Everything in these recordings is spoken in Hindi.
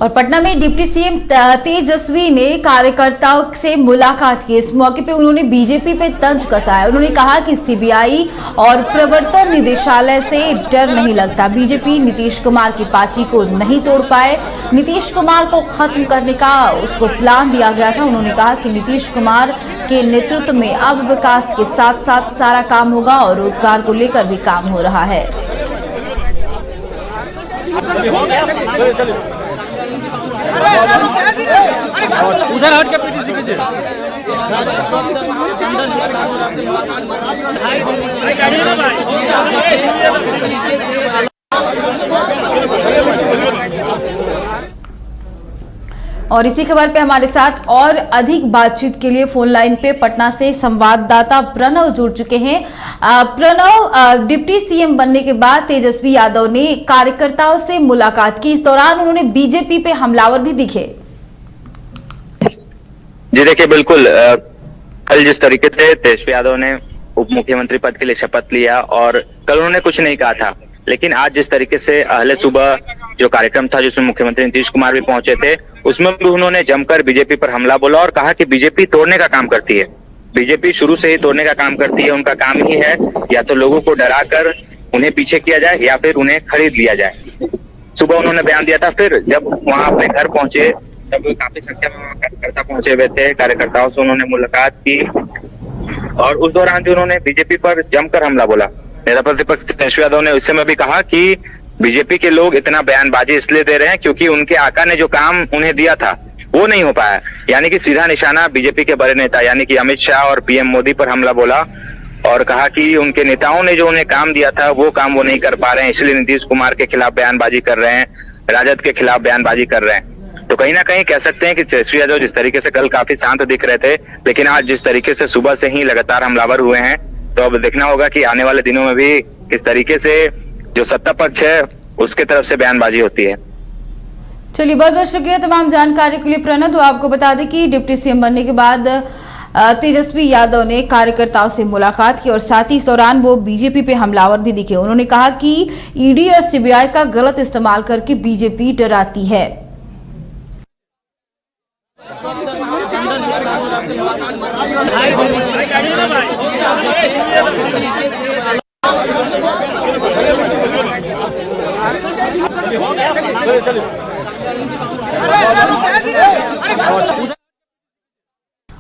और पटना में डिप्टी सीएम तेजस्वी ने कार्यकर्ताओं से मुलाकात की। इस मौके पे उन्होंने बीजेपी पे तंज कसा। उन्होंने कहा कि सीबीआई और प्रवर्तन निदेशालय से डर नहीं लगता। बीजेपी नीतीश कुमार की पार्टी को नहीं तोड़ पाए। नीतीश कुमार को खत्म करने का उसको प्लान दिया गया था। उन्होंने कहा कि नीतीश कुमार के नेतृत्व में अब विकास के साथ साथ सारा काम होगा और रोजगार को लेकर भी काम हो रहा है। उधर हट के पीटीसी कीजिए। और इसी खबर पे हमारे साथ और अधिक बातचीत के लिए फोन लाइन पे पटना से संवाददाता प्रणव जुड़ चुके हैं। प्रणव, डिप्टी सीएम बनने के बाद तेजस्वी यादव ने कार्यकर्ताओं से मुलाकात की। इस दौरान उन्होंने बीजेपी पे हमलावर भी दिखे। जी देखिए, बिल्कुल कल जिस तरीके से तेजस्वी यादव ने उप मुख्यमंत्री पद के लिए शपथ लिया और कल उन्होंने कुछ नहीं कहा था, लेकिन आज जिस तरीके से अहले सुबह जो कार्यक्रम था जिसमें मुख्यमंत्री नीतीश कुमार भी पहुंचे थे, उसमें भी उन्होंने जमकर बीजेपी पर हमला बोला और कहा कि बीजेपी तोड़ने का काम करती है। बीजेपी शुरू से ही तोड़ने का काम करती है। उनका काम ही है या तो लोगों को डराकर उन्हें पीछे किया जाए या फिर उन्हें खरीद लिया जाए। सुबह उन्होंने बयान दिया था। फिर जब वहां अपने घर पहुंचे तब काफी संख्या में कार्यकर्ता पहुंचे हुए थे। कार्यकर्ताओं से उन्होंने मुलाकात की और उस दौरान भी उन्होंने बीजेपी पर जमकर हमला बोला। नेता प्रतिपक्ष तेजस्वी यादव ने उस समय भी कहा कि बीजेपी के लोग इतना बयानबाजी इसलिए दे रहे हैं क्योंकि उनके आका ने जो काम उन्हें दिया था वो नहीं हो पाया। यानी कि सीधा निशाना बीजेपी के बड़े नेता यानी कि अमित शाह और पीएम मोदी पर हमला बोला और कहा कि उनके नेताओं ने जो उन्हें काम दिया था वो काम वो नहीं कर पा रहे हैं, इसलिए नीतीश कुमार के खिलाफ बयानबाजी कर रहे हैं, राजद के खिलाफ बयानबाजी कर रहे हैं। तो कहीं ना कहीं कह सकते हैं कि तेजस्वी यादव जिस तरीके से कल काफी शांत दिख रहे थे, लेकिन आज जिस तरीके से सुबह से ही लगातार हमलावर हुए हैं, तो अब देखना होगा कि आने वाले दिनों में भी किस तरीके से जो सत्ता पक्ष है उसके तरफ से बयानबाजी होती है। चलिए, बहुत बहुत शुक्रिया तमाम जानकारी के लिए प्रणव। तो आपको बता दें कि डिप्टी सीएम बनने के बाद तेजस्वी यादव ने कार्यकर्ताओं से मुलाकात की और साथ ही इस दौरान वो बीजेपी पे हमलावर भी दिखे। उन्होंने कहा कि ईडी और सीबीआई का गलत इस्तेमाल करके बीजेपी डराती है।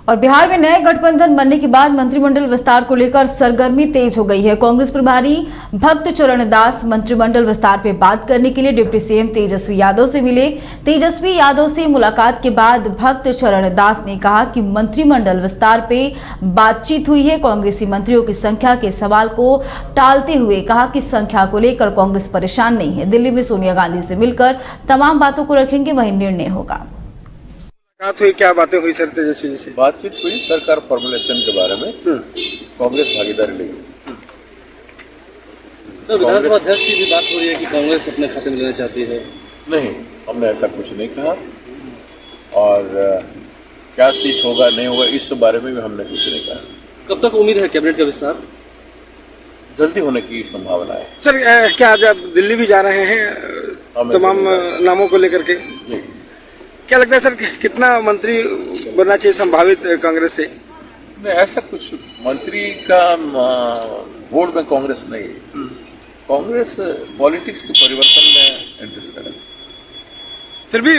और बिहार में नए गठबंधन बनने के बाद मंत्रिमंडल विस्तार को लेकर सरगर्मी तेज हो गई है। कांग्रेस प्रभारी भक्त चरण दास मंत्रिमंडल विस्तार पे बात करने के लिए डिप्टी सीएम तेजस्वी यादव से मिले। तेजस्वी यादव से मुलाकात के बाद भक्त चरण दास ने कहा कि मंत्रिमंडल विस्तार पे बातचीत हुई है। कांग्रेसी मंत्रियों की संख्या के सवाल को टालते हुए कहा कि संख्या को लेकर कांग्रेस परेशान नहीं है। दिल्ली में सोनिया गांधी से मिलकर तमाम बातों को रखेंगे, वही निर्णय होगा। बात हुई, क्या बातें हुई सर तेजस्वी जी से? बातचीत हुई सरकार फॉर्मुलेशन के बारे में, कांग्रेस भागीदारी लेगी। सर, विधानसभा अध्यक्ष की भी बात हो रही है कि कांग्रेस अपने खाते में लेना चाहती है। नहीं, हमने ऐसा कुछ नहीं कहा और क्या सीट होगा नहीं होगा इस बारे में भी हमने कुछ नहीं कहा। कब तक उम्मीद है कैबिनेट का विस्तार? जल्दी होने की संभावना है। सर, क्या आज आप दिल्ली भी जा रहे हैं तमाम नामों को लेकर के? जी। क्या लगता है सर, कितना मंत्री बनना चाहिए संभावित कांग्रेस से? नहीं, ऐसा कुछ मंत्री का बोर्ड में कांग्रेस नहीं है। कांग्रेस पॉलिटिक्स के परिवर्तन में इंटरेस्टेड है। फिर भी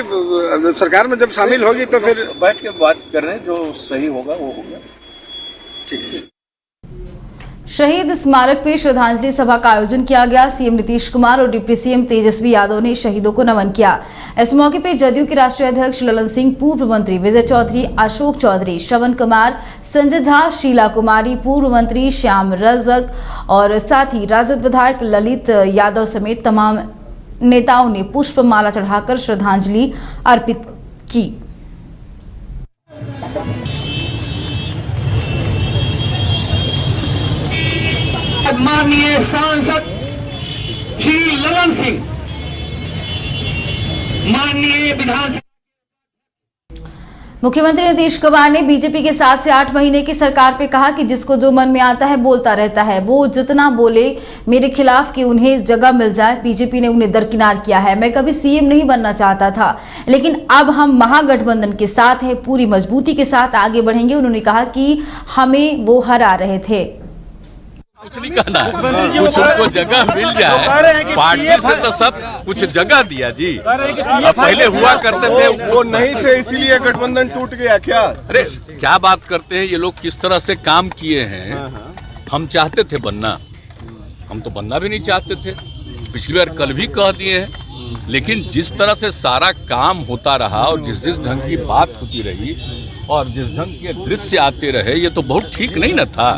सरकार में जब शामिल होगी तो फिर बैठ के बात कर रहे हैं, जो सही होगा वो होगा। ठीक है। शहीद स्मारक पे श्रद्धांजलि सभा का आयोजन किया गया। सीएम नीतीश कुमार और डिप्टी सीएम तेजस्वी यादव ने शहीदों को नमन किया। इस मौके पे जदयू के राष्ट्रीय अध्यक्ष ललन सिंह, पूर्व मंत्री विजय चौधरी, अशोक चौधरी, श्रवण कुमार, संजय झा, शीला कुमारी, पूर्व मंत्री श्याम रजक और साथ ही राजद विधायक ललित यादव समेत तमाम नेताओं ने पुष्पमाला चढ़ाकर श्रद्धांजलि अर्पित की। माननीय सांसद श्री ललन सिंह, माननीय विधानसभा मुख्यमंत्री नीतीश कुमार ने बीजेपी के 7 से 8 महीने की सरकार पे कहा कि जिसको जो मन में आता है बोलता रहता है, वो जितना बोले मेरे खिलाफ कि उन्हें जगह मिल जाए। बीजेपी ने उन्हें दरकिनार किया है। मैं कभी सीएम नहीं बनना चाहता था, लेकिन अब हम महागठबंधन के साथ हैं, पूरी मजबूती के साथ आगे बढ़ेंगे। उन्होंने कहा कि हमें वो हरा रहे थे। कुछ नहीं कहना, कुछ उनको जगह मिल जाए। पार्टी से तो सब कुछ जगह दिया जी। अब पहले हुआ करते थे वो नहीं थे, इसीलिए गठबंधन टूट गया क्या? अरे क्या बात करते हैं ये लोग, किस तरह से काम किए हैं। हम चाहते थे बनना, हम तो बनना भी नहीं चाहते थे। पिछली बार कल भी कह दिए हैं, लेकिन जिस तरह से सारा काम होता रहा और जिस ढंग की बात होती रही और जिस ढंग के दृश्य आते रहे, ये तो बहुत ठीक नहीं ना था।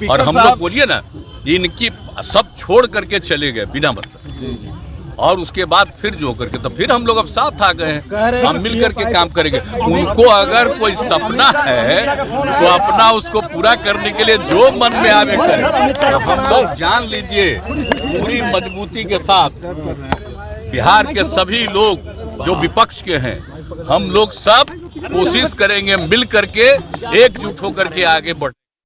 और हम लोग बोलिए ना, इनकी सब छोड़ करके चले गए बिना मतलब, और उसके बाद फिर जो करके तो फिर हम लोग अब साथ आ गए हैं, हम मिल करके काम करेंगे। उनको अगर कोई सपना है तो अपना उसको पूरा करने के लिए जो मन में आवे करें। तो हम लोग जान लीजिए पूरी मजबूती के साथ बिहार के सभी लोग जो विपक्ष के हैं, हम लोग सब कोशिश करेंगे मिल करके एकजुट होकर के आगे बढ़।